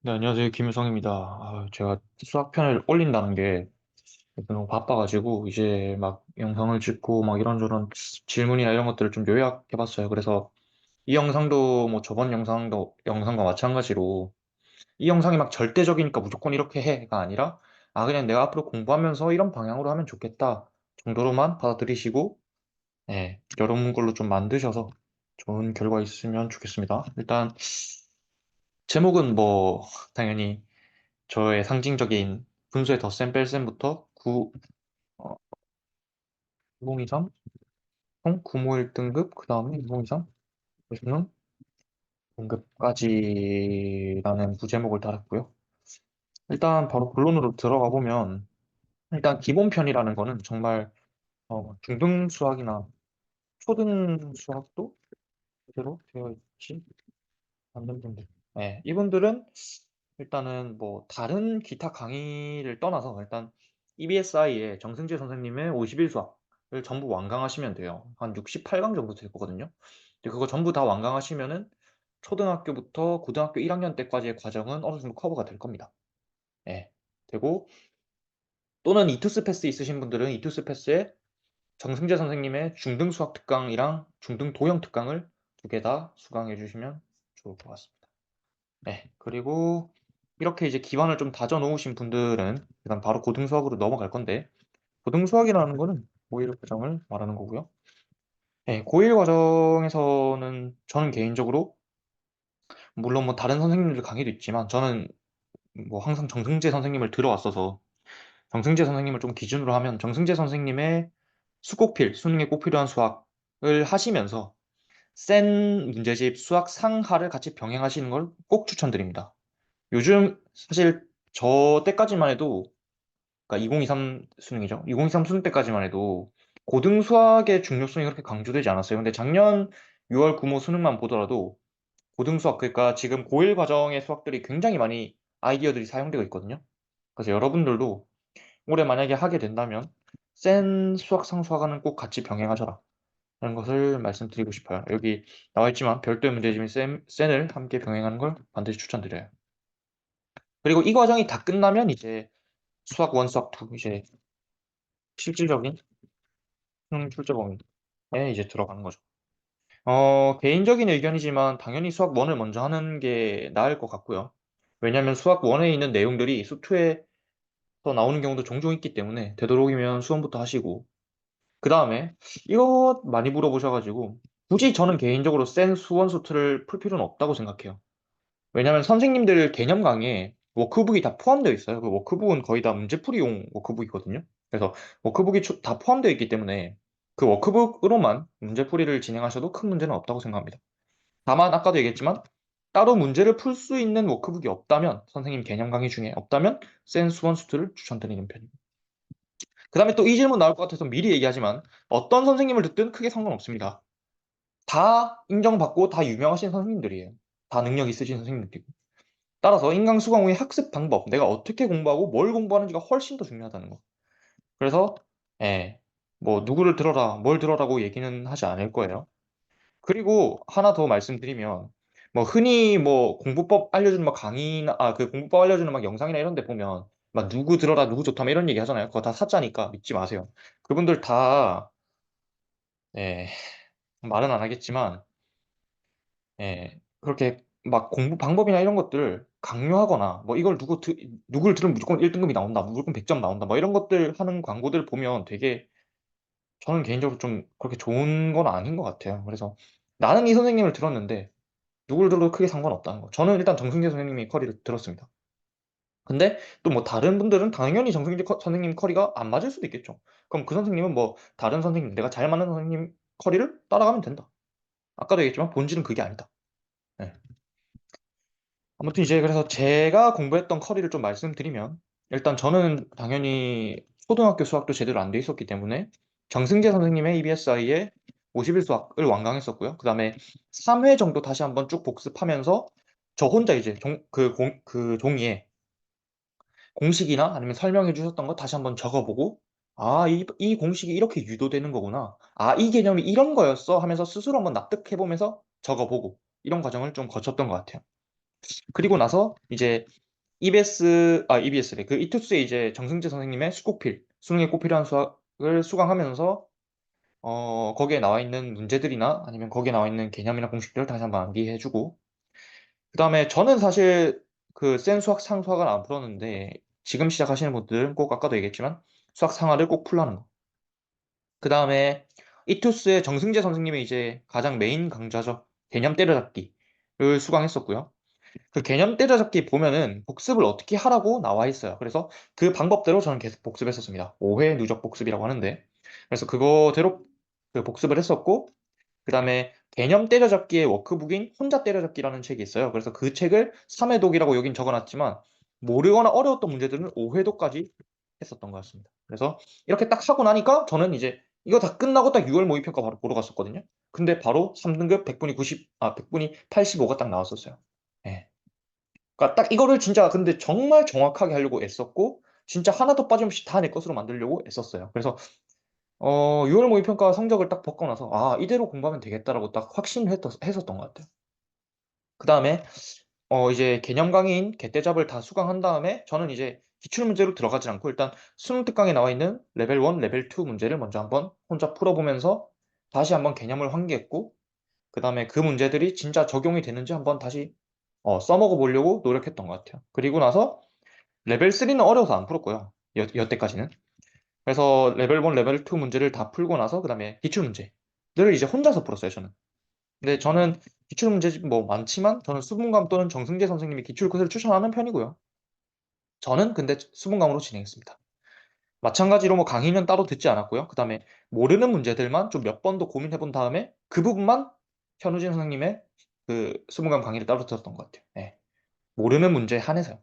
네, 안녕하세요. 김유성입니다. 제가 수학편을 올린다는 게 너무 바빠가지고, 이제 막 영상을 찍고, 막 이런저런 질문이나 이런 것들을 좀 요약해봤어요. 그래서 이 영상도 뭐 저번 영상과 마찬가지로 이 영상이 막 절대적이니까 무조건 이렇게 해가 아니라, 그냥 내가 앞으로 공부하면서 이런 방향으로 하면 좋겠다 정도로만 받아들이시고, 여러분 걸로 좀 만드셔서 좋은 결과 있으면 좋겠습니다. 일단, 제목은 뭐, 당연히 저의 상징적인 분수의 덧셈 뺄셈부터 9023, 951 등급, 그 다음에 2023, 90는 등급까지라는 부제목을 달았고요. 일단 바로 본론으로 들어가 보면, 일단 기본편이라는 거는 정말 중등 수학이나 초등 수학도 그대로 되어 있지 않는 분들. 이분들은 일단은 뭐 다른 기타 강의를 떠나서 일단 EBSI의 정승재 선생님의 51 수학을 전부 완강하시면 돼요. 한 68강 정도 될 거거든요. 근데 그거 전부 다 완강하시면은 초등학교부터 고등학교 1학년 때까지의 과정은 어느 정도 커버가 될 겁니다. 되고 또는 이투스 패스 있으신 분들은 이투스 패스에 정승재 선생님의 중등 수학 특강이랑 중등 도형 특강을 두 개 다 수강해 주시면 좋을 것 같습니다. 그리고 이렇게 이제 기반을 좀 다져 놓으신 분들은 일단 바로 고등 수학으로 넘어갈 건데, 고등 수학이라는 거는 고1 과정을 말하는 거고요. 고1 과정에서는 저는 개인적으로 물론 뭐 다른 선생님들 강의도 있지만 저는 뭐 항상 정승재 선생님을 들어왔어서 정승재 선생님을 좀 기준으로 하면 정승재 선생님의 수능에 꼭 필요한 수학을 하시면서 센 문제집 수학 상하를 같이 병행하시는 걸 꼭 추천드립니다. 요즘 사실 저 때까지만 해도, 그러니까 2023 수능이죠. 2023 수능 때까지만 해도 고등 수학의 중요성이 그렇게 강조되지 않았어요. 근데 작년 6월 구모 수능만 보더라도 고등 수학, 그러니까 지금 고1 과정의 수학들이 굉장히 많이 아이디어들이 사용되고 있거든요. 그래서 여러분들도 올해 만약에 하게 된다면 센 수학 상수학과는 꼭 같이 병행하셔라 라는 것을 말씀드리고 싶어요. 여기 나와 있지만 별도의 문제집인 센을 함께 병행하는 걸 반드시 추천드려요. 그리고 이 과정이 다 끝나면 이제 수학 1, 수학 2 이제 실질적인 수능 출제 범위에 이제 들어가는 거죠. 개인적인 의견이지만 당연히 수학 1을 먼저 하는 게 나을 것 같고요. 왜냐하면 수학 1에 있는 내용들이 수 2에서 나오는 경우도 종종 있기 때문에 되도록이면 수원부터 하시고, 그 다음에 이거 많이 물어보셔가지고 굳이 저는 개인적으로 센 수원 수투를 풀 필요는 없다고 생각해요. 왜냐하면 선생님들 개념 강의에 워크북이 다 포함되어 있어요. 그 워크북은 거의 다 문제풀이용 워크북이거든요. 그래서 워크북이 다 포함되어 있기 때문에 그 워크북으로만 문제풀이를 진행하셔도 큰 문제는 없다고 생각합니다. 다만 아까도 얘기했지만 따로 문제를 풀 수 있는 워크북이 없다면, 선생님 개념 강의 중에 없다면 센 수원 수투를 추천드리는 편입니다. 그 다음에 또 이 질문 나올 것 같아서 미리 얘기하지만 어떤 선생님을 듣든 크게 상관없습니다. 다 인정받고 다 유명하신 선생님들이에요. 다 능력 있으신 선생님들이고. 따라서 인강 수강 후의 학습 방법, 내가 어떻게 공부하고 뭘 공부하는지가 훨씬 더 중요하다는 거. 그래서 뭐 누구를 들어라, 뭘 들어라고 얘기는 하지 않을 거예요. 그리고 하나 더 말씀드리면, 뭐 흔히 뭐 공부법 알려주는 막 강의나 그 공부법 알려주는 막 영상이나 이런 데 보면 막 누구 들어라, 누구 좋다 막 이런 얘기 하잖아요. 그거 다 사짜니까 믿지 마세요. 그분들 다 예, 말은 안 하겠지만 그렇게 막 공부 방법이나 이런 것들 강요하거나 뭐 이걸 누구를 들으면 무조건 1등급이 나온다, 무조건 100점 나온다, 뭐 이런 것들 하는 광고들 보면 되게, 저는 개인적으로 좀 그렇게 좋은 건 아닌 것 같아요. 그래서 나는 이 선생님을 들었는데 누구를 들어도 크게 상관없다는 거. 저는 일단 정승재 선생님이 커리를 들었습니다. 근데 또 뭐 다른 분들은 당연히 선생님 커리가 안 맞을 수도 있겠죠. 그럼 그 선생님은 뭐 다른 선생님, 내가 잘 맞는 선생님 커리를 따라가면 된다. 아까도 얘기했지만 본질은 그게 아니다. 네. 아무튼 이제 그래서 제가 공부했던 커리를 좀 말씀드리면, 일단 저는 당연히 초등학교 수학도 제대로 안 돼 있었기 때문에 정승재 선생님의 EBSI의 51 수학을 완강했었고요. 그 다음에 3회 정도 다시 한번 쭉 복습하면서 저 혼자 이제 그 종이에 공식이나 아니면 설명해 주셨던 거 다시 한번 적어보고, 이 공식이 이렇게 유도되는 거구나. 이 개념이 이런 거였어 하면서 스스로 한번 납득해보면서 적어보고, 이런 과정을 좀 거쳤던 것 같아요. 그리고 나서 이제 EBS래. 그 이투스에 이제 정승재 선생님의 수곡필, 수능에 꼭 필요한 수학을 수강하면서 거기에 나와 있는 문제들이나 아니면 거기에 나와 있는 개념이나 공식들을 다시 한번 암기해주고, 그 다음에 저는 사실 그 센 수학 상수학을 안 풀었는데, 지금 시작하시는 분들은 꼭 아까도 얘기했지만 수학 상하를 꼭 풀라는 거. 그 다음에 이투스의 정승재 선생님이 이제 가장 메인 강좌죠. 개념 때려잡기를 수강했었고요. 그 개념 때려잡기 보면은 복습을 어떻게 하라고 나와 있어요. 그래서 그 방법대로 저는 계속 복습했었습니다. 5회 누적 복습이라고 하는데. 그래서 그거대로 그 복습을 했었고, 그 다음에 개념 때려잡기의 워크북인 혼자 때려잡기라는 책이 있어요. 그래서 그 책을 3회독이라고 여긴 적어놨지만, 모르거나 어려웠던 문제들은 5회독까지 했었던 것 같습니다. 그래서 이렇게 딱 하고 나니까 저는 이제 이거 다 끝나고 딱 6월 모의평가 바로 보러 갔었거든요. 근데 바로 3등급 100분이 100분이 85가 딱 나왔었어요. 예. 그러니까 딱 이거를 진짜 근데 정말 정확하게 하려고 애썼고, 진짜 하나도 빠짐없이 다 내 것으로 만들려고 애썼어요. 그래서 6월 모의평가 성적을 딱 받고 나서 아 이대로 공부하면 되겠다라고 딱 했었던 것 같아요. 그 다음에 이제 개념 강의인 개떼잡을 다 수강한 다음에 저는 이제 기출문제로 들어가지 않고 일단 수능 특강에 나와 있는 레벨 1, 레벨 2 문제를 먼저 한번 혼자 풀어보면서 다시 한번 개념을 환기했고, 그 다음에 그 문제들이 진짜 적용이 되는지 한번 다시 써먹어 보려고 노력했던 것 같아요. 그리고 나서 레벨 3는 어려워서 안 풀었고요. 여태까지는. 그래서 레벨 1, 레벨 2 문제를 다 풀고 나서 그 다음에 기출문제를 이제 혼자서 풀었어요, 저는. 근데 저는 기출문제 뭐 많지만 저는 수분감 또는 정승재 선생님이 기출컷을 추천하는 편이고요. 저는 근데 수분감으로 진행했습니다. 마찬가지로 뭐 강의는 따로 듣지 않았고요. 그 다음에 모르는 문제들만 좀 몇 번 더 고민해 본 다음에 그 부분만 현우진 선생님의 그 수분감 강의를 따로 들었던 것 같아요. 네. 모르는 문제에 한해서요.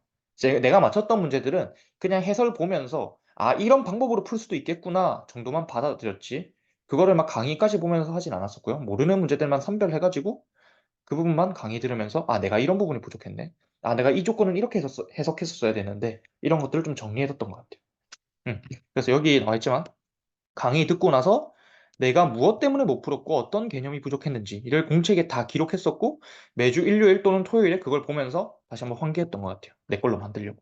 내가 맞췄던 문제들은 그냥 해설 보면서 아 이런 방법으로 풀 수도 있겠구나 정도만 받아들였지, 그거를 막 강의까지 보면서 하진 않았었고요. 모르는 문제들만 선별해가지고 그 부분만 강의 들으면서 아 내가 이런 부분이 부족했네, 아 내가 이 조건은 이렇게 해석했었어야 되는데, 이런 것들을 좀 정리해뒀던 것 같아요. 그래서 여기 나와 있지만 강의 듣고 나서 내가 무엇 때문에 못 풀었고 어떤 개념이 부족했는지 이를 공책에 다 기록했었고, 매주 일요일 또는 토요일에 그걸 보면서 다시 한번 환기했던 것 같아요. 내 걸로 만들려고.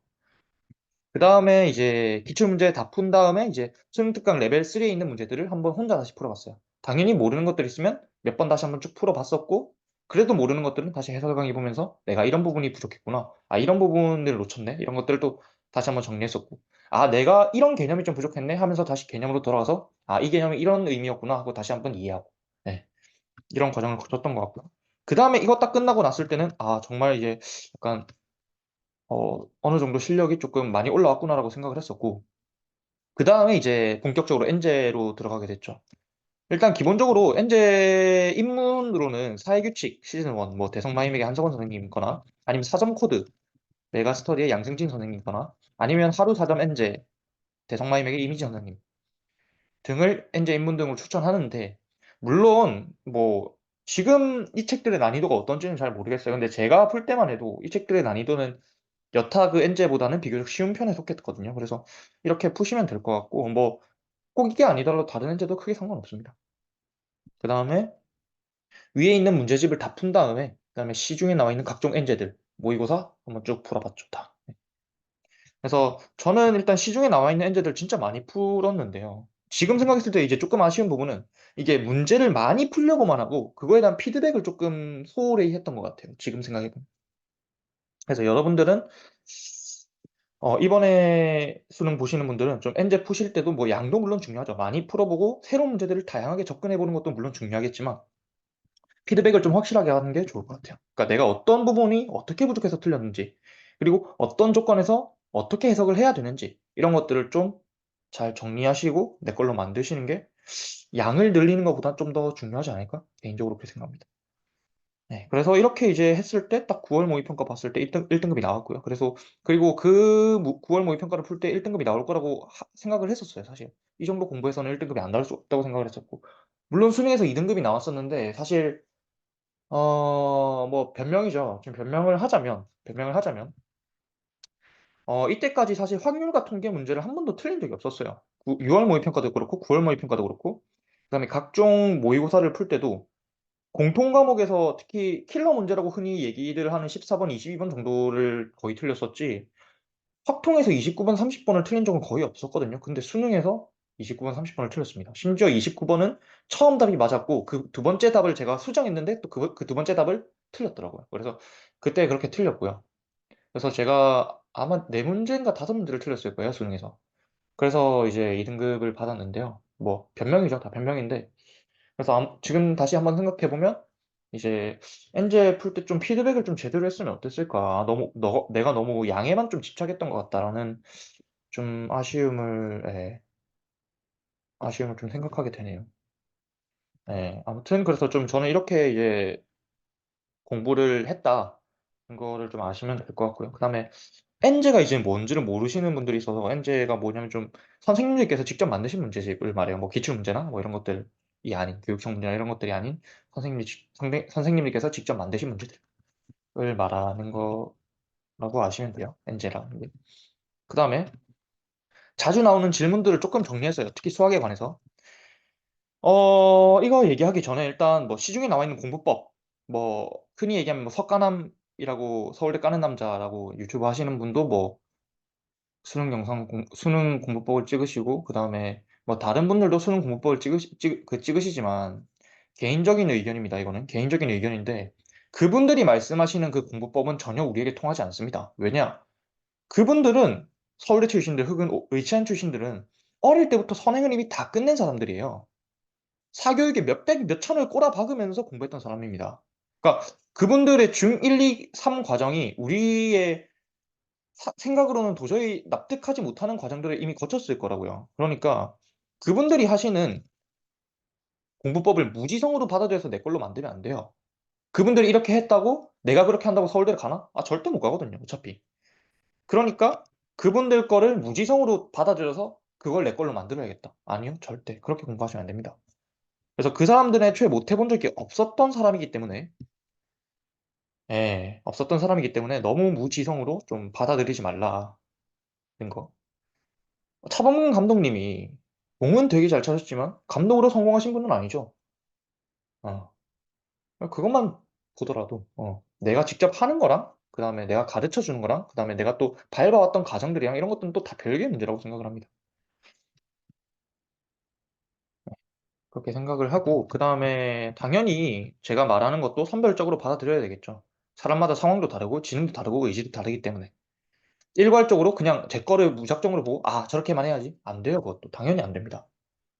그 다음에 이제 기출문제 다 푼 다음에 이제 수능특강 레벨 3에 있는 문제들을 한번 혼자 다시 풀어봤어요. 당연히 모르는 것들 있으면 몇 번 다시 한번 쭉 풀어봤었고, 그래도 모르는 것들은 다시 해설 강의 보면서 내가 이런 부분이 부족했구나, 아 이런 부분을 놓쳤네, 이런 것들을 또 다시 한번 정리했었고, 아 내가 이런 개념이 좀 부족했네 하면서 다시 개념으로 돌아가서 아 이 개념이 이런 의미였구나 하고 다시 한번 이해하고, 네, 이런 과정을 거쳤던 것 같고요. 그 다음에 이거 딱 끝나고 났을 때는 아 정말 이제 약간 어느 정도 실력이 조금 많이 올라왔구나라고 생각을 했었고, 그 다음에 이제 본격적으로 엔제로 들어가게 됐죠. 일단 기본적으로 엔제 입문으로는 사회규칙 시즌 1, 뭐 대성마임에게 한석원 선생님이거나 아니면 사점 코드 메가스터디의 양승진 선생님이거나 아니면 하루 사점 엔제 대성마임에게 이미지 선생님 등을 엔제 입문 등을 추천하는데, 물론 뭐 지금 이 책들의 난이도가 어떤지는 잘 모르겠어요. 근데 제가 풀 때만 해도 이 책들의 난이도는 여타 그 엔제보다는 비교적 쉬운 편에 속했거든요. 그래서 이렇게 푸시면 될 것 같고, 뭐 꼭 이게 아니더라도 다른 엔제도 크게 상관없습니다. 그 다음에 위에 있는 문제집을 다 푼 다음에 그다음에 시중에 나와 있는 각종 엔제들 모의고사 한번 쭉 풀어봤죠, 다. 그래서 저는 일단 시중에 나와 있는 엔제들 진짜 많이 풀었는데요. 지금 생각했을 때 이제 조금 아쉬운 부분은 이게 문제를 많이 풀려고만 하고 그거에 대한 피드백을 조금 소홀히 했던 것 같아요. 지금 생각해보면. 그래서 여러분들은 이번에 수능 보시는 분들은 좀 엔제 푸실 때도 뭐 양도 물론 중요하죠. 많이 풀어보고 새로운 문제들을 다양하게 접근해보는 것도 물론 중요하겠지만 피드백을 좀 확실하게 하는 게 좋을 것 같아요. 그러니까 내가 어떤 부분이 어떻게 부족해서 틀렸는지, 그리고 어떤 조건에서 어떻게 해석을 해야 되는지, 이런 것들을 좀 잘 정리하시고 내 걸로 만드시는 게 양을 늘리는 것보다 좀 더 중요하지 않을까? 개인적으로 그렇게 생각합니다. 네, 그래서 이렇게 이제 했을 때 딱 9월 모의평가 봤을 때 1등급이 나왔고요. 그래서 그리고 그 9월 모의평가를 풀 때 1등급이 나올 거라고 생각을 했었어요, 사실. 이 정도 공부해서는 1등급이 안 나올 수 없다고 생각을 했었고. 물론 수능에서 2등급이 나왔었는데 사실 뭐 변명이죠. 좀 변명을 하자면 이때까지 사실 확률과 통계 문제를 한 번도 틀린 적이 없었어요. 6월 모의평가도 그렇고 9월 모의평가도 그렇고, 그다음에 각종 모의고사를 풀 때도 공통 과목에서 특히 킬러 문제라고 흔히 얘기를 하는 14번, 22번 정도를 거의 틀렸었지, 확통에서 29번, 30번을 틀린 적은 거의 없었거든요. 근데 수능에서 29번, 30번을 틀렸습니다. 심지어 29번은 처음 답이 맞았고, 그 두 번째 답을 제가 수정했는데 또 그 두 번째 답을 틀렸더라고요. 그래서 그때 그렇게 틀렸고요. 그래서 제가 아마 네 문제인가 다섯 문제를 틀렸을 거예요, 수능에서. 그래서 이제 2등급을 받았는데요. 뭐 변명이죠. 다 변명인데. 그래서 지금 다시 한번 생각해 보면 이제 엔제 풀 때 좀 피드백을 좀 제대로 했으면 어땠을까? 내가 너무 양에만 좀 집착했던 것 같다라는 좀 아쉬움을 좀 생각하게 되네요. 예, 아무튼 그래서 좀 저는 이렇게 이제 공부를 했다. 이거를 좀 아시면 될 것 같고요. 그다음에 엔제가 이제 뭔지를 모르시는 분들이 있어서, 엔제가 뭐냐면 좀 선생님들께서 직접 만드신 문제집을 말해요. 뭐 기출 문제나 뭐 이런 것들이 아닌, 교육청 문제나 이런 것들이 아닌 선생님들께서 직접 만드신 문제들을 말하는 거라고 아시면 돼요. 엔제라는 게. 그다음에 자주 나오는 질문들을 조금 정리했어요. 특히 수학에 관해서. 이거 얘기하기 전에 일단 뭐 시중에 나와 있는 공부법, 뭐 흔히 얘기하면 뭐 석가남이라고, 서울대 까는 남자라고 유튜브 하시는 분도 뭐 수능 공부법을 찍으시고, 그다음에 뭐 다른 분들도 수능 공부법을 찍으시지만, 개인적인 의견입니다. 이거는 개인적인 의견인데, 그분들이 말씀하시는 그 공부법은 전혀 우리에게 통하지 않습니다. 왜냐? 그분들은, 서울대 출신들 혹은 의치안 출신들은 어릴 때부터 선행을 이미 다 끝낸 사람들이에요. 사교육에 몇백, 몇천을 꼬라박으면서 공부했던 사람입니다. 그러니까 그분들의 중 1, 2, 3 과정이 우리의 생각으로는 도저히 납득하지 못하는 과정들을 이미 거쳤을 거라고요. 그러니까 그분들이 하시는 공부법을 무지성으로 받아들여서 내 걸로 만들면 안 돼요. 그분들이 이렇게 했다고 내가 그렇게 한다고 서울대를 가나? 아, 절대 못 가거든요, 어차피. 그러니까 그분들 거를 무지성으로 받아들여서 그걸 내 걸로 만들어야겠다. 아니요, 절대. 그렇게 공부하시면 안 됩니다. 그래서 그 사람들은 애초에 못 해본 적이 없었던 사람이기 때문에, 없었던 사람이기 때문에 너무 무지성으로 좀 받아들이지 말라는 거. 차범근 감독님이 공은 되게 잘 차셨지만 감독으로 성공하신 분은 아니죠. 어, 그것만 보더라도 내가 직접 하는 거랑, 그다음에 내가 가르쳐 주는 거랑, 그다음에 내가 또 밟아왔던 과정들이랑 이런 것들은 또 다 별개의 문제라고 생각을 합니다. 그렇게 생각을 하고, 그다음에 당연히 제가 말하는 것도 선별적으로 받아들여야 되겠죠. 사람마다 상황도 다르고 지능도 다르고 의지도 다르기 때문에 일괄적으로 그냥 제 거를 무작정으로 보고 아, 저렇게만 해야지, 안 돼요. 그것도 당연히 안 됩니다.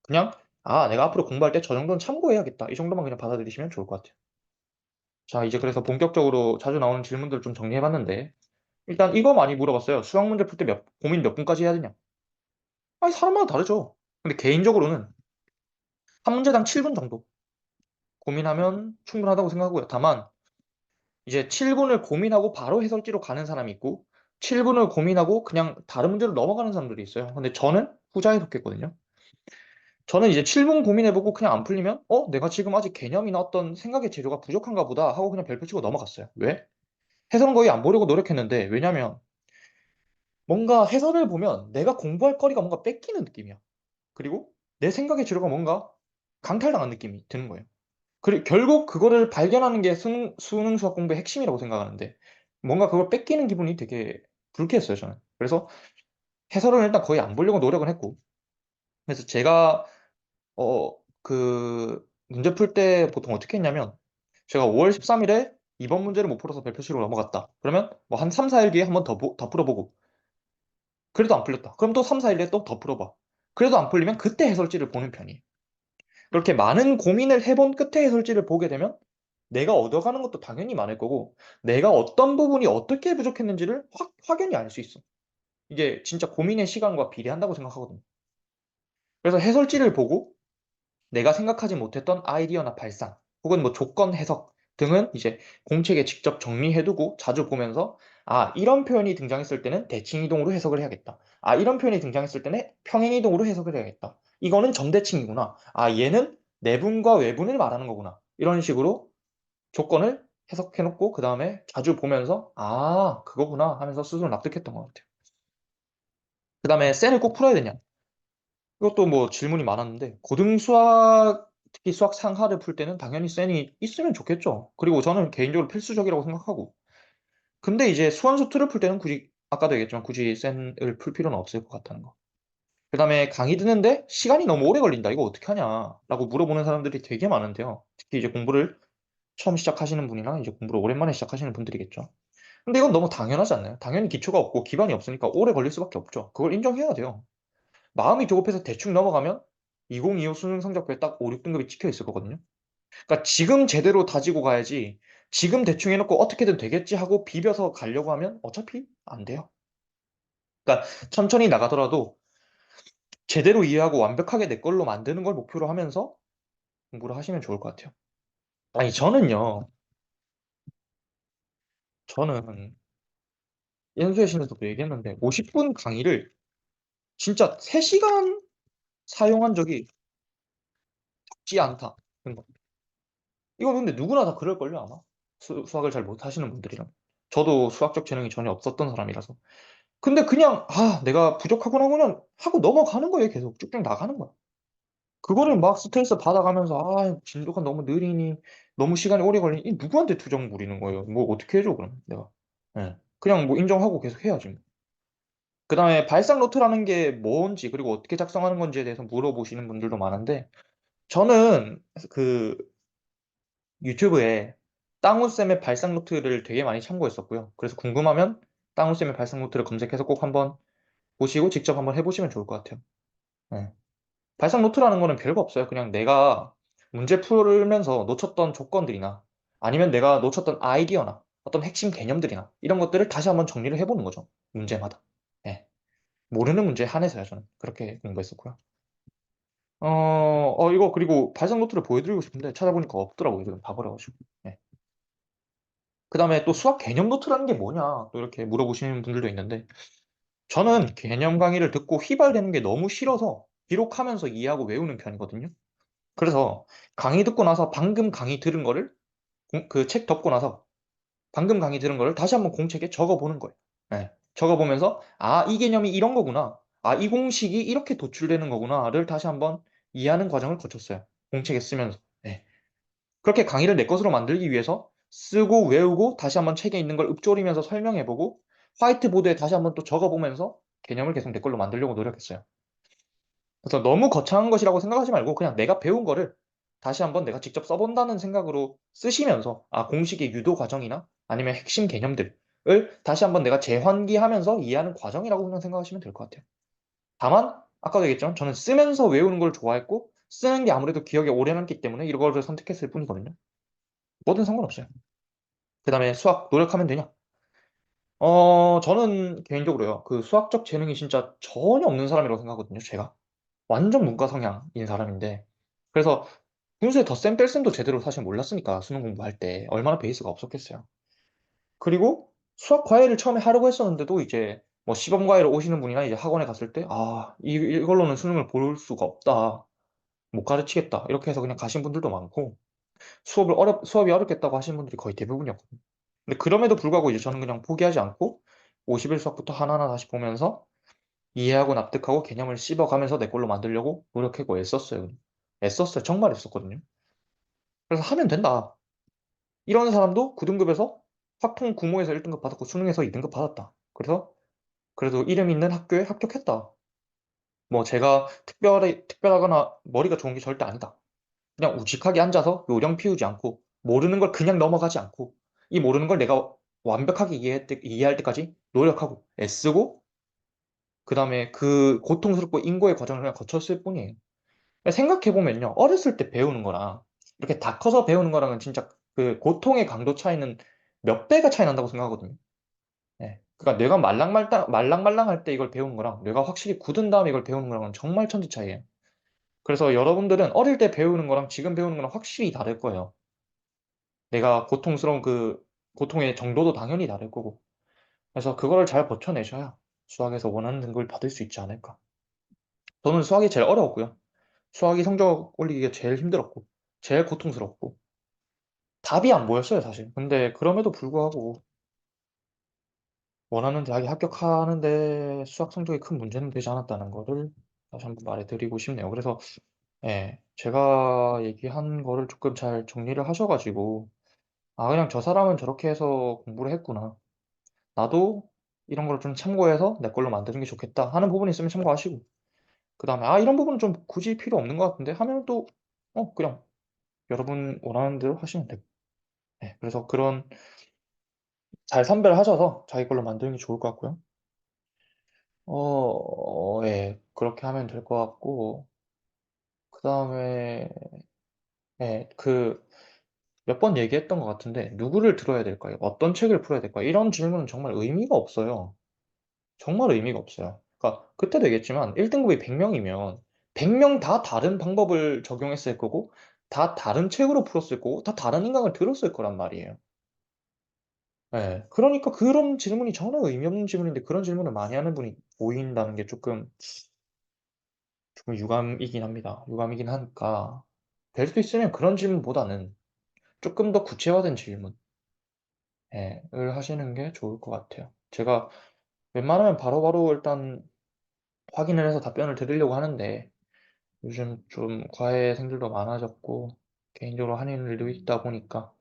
그냥 아, 내가 앞으로 공부할 때 저 정도는 참고해야겠다, 이 정도만 그냥 받아들이시면 좋을 것 같아요. 자, 이제 그래서 본격적으로 자주 나오는 질문들 좀 정리해봤는데, 일단 이거 많이 물어봤어요. 수학 문제 풀 때 고민 몇 분까지 해야 되냐? 아니, 사람마다 다르죠. 근데 개인적으로는 한 문제당 7분 정도 고민하면 충분하다고 생각하고요. 다만 이제 7분을 고민하고 바로 해설지로 가는 사람이 있고, 7분을 고민하고 그냥 다른 문제로 넘어가는 사람들이 있어요. 근데 저는 후자에 속했거든요. 저는 이제 7분 고민해보고 그냥 안 풀리면 내가 지금 아직 개념이나 어떤 생각의 재료가 부족한가 보다 하고 그냥 별표 치고 넘어갔어요. 왜? 해설은 거의 안 보려고 노력했는데, 왜냐면 뭔가 해설을 보면 내가 공부할 거리가 뭔가 뺏기는 느낌이야. 그리고 내 생각의 재료가 뭔가 강탈당한 느낌이 드는 거예요. 그리고 결국 그거를 발견하는 게 수능 수학 공부의 핵심이라고 생각하는데, 뭔가 그걸 뺏기는 기분이 되게 불쾌했어요, 저는. 그래서 해설은 일단 거의 안 보려고 노력을 했고, 그래서 제가 문제 풀 때 보통 어떻게 했냐면, 제가 5월 13일에 이번 문제를 못 풀어서 별표치로 넘어갔다. 그러면 뭐 한 3, 4일 뒤에 한번 더 풀어보고, 그래도 안 풀렸다. 그럼 또 3, 4일 뒤에 또 더 풀어봐. 그래도 안 풀리면 그때 해설지를 보는 편이에요. 그렇게 많은 고민을 해본 끝에 해설지를 보게 되면 내가 얻어가는 것도 당연히 많을 거고, 내가 어떤 부분이 어떻게 부족했는지를 확연히 알 수 있어. 이게 진짜 고민의 시간과 비례한다고 생각하거든요. 그래서 해설지를 보고 내가 생각하지 못했던 아이디어나 발상, 혹은 뭐 조건 해석 등은 이제 공책에 직접 정리해두고 자주 보면서, 아, 이런 표현이 등장했을 때는 대칭 이동으로 해석을 해야겠다. 아, 이런 표현이 등장했을 때는 평행 이동으로 해석을 해야겠다. 이거는 점대칭이구나. 아, 얘는 내분과 외분을 말하는 거구나. 이런 식으로 조건을 해석해놓고 그 다음에 자주 보면서 아, 그거구나 하면서 스스로 납득했던 것 같아요. 그 다음에 셀을 꼭 풀어야 되냐? 이것도 뭐 질문이 많았는데, 고등수학 특히 수학 상하를 풀 때는 당연히 센이 있으면 좋겠죠. 그리고 저는 개인적으로 필수적이라고 생각하고. 근데 이제 수완수 2를 풀 때는 굳이 아까도 얘기했지만 굳이 센을 풀 필요는 없을 것 같다는 거. 그다음에 강의 듣는데 시간이 너무 오래 걸린다. 이거 어떻게 하냐라고 물어보는 사람들이 되게 많은데요. 특히 이제 공부를 처음 시작하시는 분이나 이제 공부를 오랜만에 시작하시는 분들이겠죠. 근데 이건 너무 당연하지 않나요? 당연히 기초가 없고 기반이 없으니까 오래 걸릴 수밖에 없죠. 그걸 인정해야 돼요. 마음이 조급해서 대충 넘어가면 2025 수능 성적표에 딱 5, 6등급이 찍혀 있을 거거든요. 그러니까 지금 제대로 다지고 가야지 지금 대충 해놓고 어떻게든 되겠지 하고 비벼서 가려고 하면 어차피 안 돼요. 그러니까 천천히 나가더라도 제대로 이해하고 완벽하게 내 걸로 만드는 걸 목표로 하면서 공부를 하시면 좋을 것 같아요. 아니, 저는 연수의 신에서도 얘기했는데 50분 강의를 진짜 3시간 사용한 적이 적지 않다. 이거 근데 누구나 다 그럴걸요, 아마. 수학을 잘 못하시는 분들이랑. 저도 수학적 재능이 전혀 없었던 사람이라서. 근데 그냥, 내가 부족하구나 하면 하고 넘어가는 거예요, 계속. 쭉쭉 나가는 거야. 그거를 막 스트레스 받아가면서, 진도가 너무 느리니, 너무 시간이 오래 걸리니, 이 누구한테 투정 부리는 거예요? 뭐 어떻게 해줘, 그럼 내가. 예. 그냥 뭐 인정하고 계속 해야지. 그 다음에 발상 노트라는 게 뭔지, 그리고 어떻게 작성하는 건지에 대해서 물어보시는 분들도 많은데, 저는 그 유튜브에 땅우쌤의 발상 노트를 되게 많이 참고했었고요. 그래서 궁금하면 땅우쌤의 발상 노트를 검색해서 꼭 한번 보시고 직접 한번 해보시면 좋을 것 같아요. 네. 발상 노트라는 거는 별거 없어요. 그냥 내가 문제 풀면서 놓쳤던 조건들이나 아니면 내가 놓쳤던 아이디어나 어떤 핵심 개념들이나 이런 것들을 다시 한번 정리를 해보는 거죠. 문제마다. 네. 모르는 문제에 한해서요, 저는. 그렇게 공부했었고요. 이거 그리고 발상 노트를 보여드리고 싶은데 찾아보니까 없더라고요. 지금 다 버려가지고. 네. 그 다음에 또 수학 개념 노트라는 게 뭐냐 또 이렇게 물어보시는 분들도 있는데 저는 개념 강의를 듣고 휘발되는 게 너무 싫어서 기록하면서 이해하고 외우는 편이거든요. 그래서 강의 듣고 나서 방금 강의 들은 거를 그 책 덮고 나서 방금 강의 들은 거를 다시 한번 공책에 적어보는 거예요. 네. 적어보면서 이 개념이 이런 거구나. 이 공식이 이렇게 도출되는 거구나를 다시 한번 이해하는 과정을 거쳤어요. 공책에 쓰면서. 네. 그렇게 강의를 내 것으로 만들기 위해서 쓰고 외우고 다시 한번 책에 있는 걸 읊조리면서 설명해보고 화이트보드에 다시 한번 또 적어보면서 개념을 계속 내 걸로 만들려고 노력했어요. 그래서 너무 거창한 것이라고 생각하지 말고 그냥 내가 배운 거를 다시 한번 내가 직접 써본다는 생각으로 쓰시면서 공식의 유도 과정이나 아니면 핵심 개념들을 다시 한번 내가 재환기하면서 이해하는 과정이라고 그냥 생각하시면 될 것 같아요. 다만 아까도 얘기했지만 저는 쓰면서 외우는 걸 좋아했고 쓰는 게 아무래도 기억에 오래 남기 때문에 이런 거를 선택했을 뿐이거든요. 뭐든 상관없어요. 그 다음에 수학 노력하면 되냐? 저는 개인적으로요. 그 수학적 재능이 진짜 전혀 없는 사람이라고 생각하거든요, 제가. 완전 문과 성향인 사람인데. 그래서 분수에 덧셈 뺄셈도 제대로 사실 몰랐으니까 수능 공부할 때 얼마나 베이스가 없었겠어요. 그리고 수학 과외를 처음에 하려고 했었는데도 이제 뭐 시범 과외로 오시는 분이나 이제 학원에 갔을 때 이걸로는 수능을 볼 수가 없다. 못 가르치겠다. 이렇게 해서 그냥 가신 분들도 많고 수업이 어렵겠다고 하시는 분들이 거의 대부분이었거든요. 근데 그럼에도 불구하고 이제 저는 그냥 포기하지 않고 50일 수학부터 하나하나 다시 보면서 이해하고 납득하고 개념을 씹어가면서 내 걸로 만들려고 노력하고 애썼어요. 애썼어요. 정말 애썼거든요. 그래서 하면 된다. 이런 사람도 9등급에서 확통 구모에서 1등급 받았고 수능에서 2등급 받았다. 그래서 그래도 이름 있는 학교에 합격했다. 뭐 제가 특별하거나 머리가 좋은 게 절대 아니다. 그냥 우직하게 앉아서 요령 피우지 않고 모르는 걸 그냥 넘어가지 않고 이 모르는 걸 내가 완벽하게 이해할 때까지 노력하고 애쓰고 그 다음에 그 고통스럽고 인고의 과정을 그냥 거쳤을 뿐이에요. 생각해보면요. 어렸을 때 배우는 거랑 이렇게 다 커서 배우는 거랑은 진짜 그 고통의 강도 차이는 몇 배가 차이 난다고 생각하거든요. 네. 그러니까 뇌가 말랑말랑할 때 이걸 배우는 거랑 뇌가 확실히 굳은 다음에 이걸 배우는 거랑은 정말 천지 차이예요. 그래서 여러분들은 어릴 때 배우는 거랑 지금 배우는 거랑 확실히 다를 거예요. 내가 고통스러운 그 고통의 정도도 당연히 다를 거고. 그래서 그거를 잘 버텨내셔야 수학에서 원하는 등급을 받을 수 있지 않을까. 저는 수학이 제일 어려웠고요. 수학이 성적 올리기가 제일 힘들었고, 제일 고통스럽고, 답이 안 보였어요, 사실. 근데 그럼에도 불구하고 원하는 대학에 합격하는데 수학 성적이 큰 문제는 되지 않았다는 거를 다시 한번 말해드리고 싶네요. 그래서 예, 제가 얘기한 거를 조금 잘 정리를 하셔가지고, 아, 그냥 저 사람은 저렇게 해서 공부를 했구나. 나도 이런 걸 좀 참고해서 내 걸로 만드는 게 좋겠다 하는 부분이 있으면 참고하시고, 그 다음에, 아, 이런 부분은 좀 굳이 필요 없는 것 같은데 하면 또, 그냥 여러분 원하는 대로 하시면 되고. 예, 그래서 그런 잘 선별하셔서 자기 걸로 만드는 게 좋을 것 같고요. 예, 그렇게 하면 될 것 같고, 그 다음에, 예, 몇 번 얘기했던 것 같은데, 누구를 들어야 될까요? 어떤 책을 풀어야 될까요? 이런 질문은 정말 의미가 없어요. 정말 의미가 없어요. 그러니까, 그때도 얘기했지만, 1등급이 100명이면, 100명 다 다른 방법을 적용했을 거고, 다 다른 책으로 풀었을 거고, 다 다른 인강을 들었을 거란 말이에요. 예, 그러니까 그런 질문이 전혀 의미 없는 질문인데, 그런 질문을 많이 하는 분이 보인다는 게 조금 유감이긴 합니다. 유감이긴 하니까, 될 수 있으면 그런 질문보다는 조금 더 구체화된 질문, 예, 을 하시는 게 좋을 것 같아요. 제가 웬만하면 바로바로 일단 확인을 해서 답변을 드리려고 하는데 요즘 좀 과외생들도 많아졌고 개인적으로 하는 일도 있다 보니까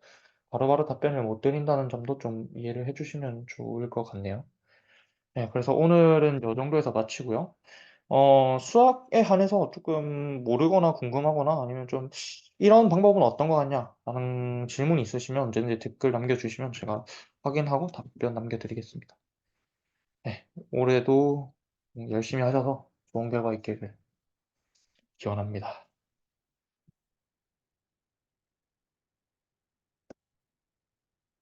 바로바로 답변을 못 드린다는 점도 좀 이해를 해주시면 좋을 것 같네요. 네, 그래서 오늘은 이 정도에서 마치고요. 수학에 한해서 조금 모르거나 궁금하거나 아니면 좀 이런 방법은 어떤 거 같냐? 라는 질문이 있으시면 언제든지 댓글 남겨주시면 제가 확인하고 답변 남겨드리겠습니다. 네, 올해도 열심히 하셔서 좋은 결과 있기를 기원합니다.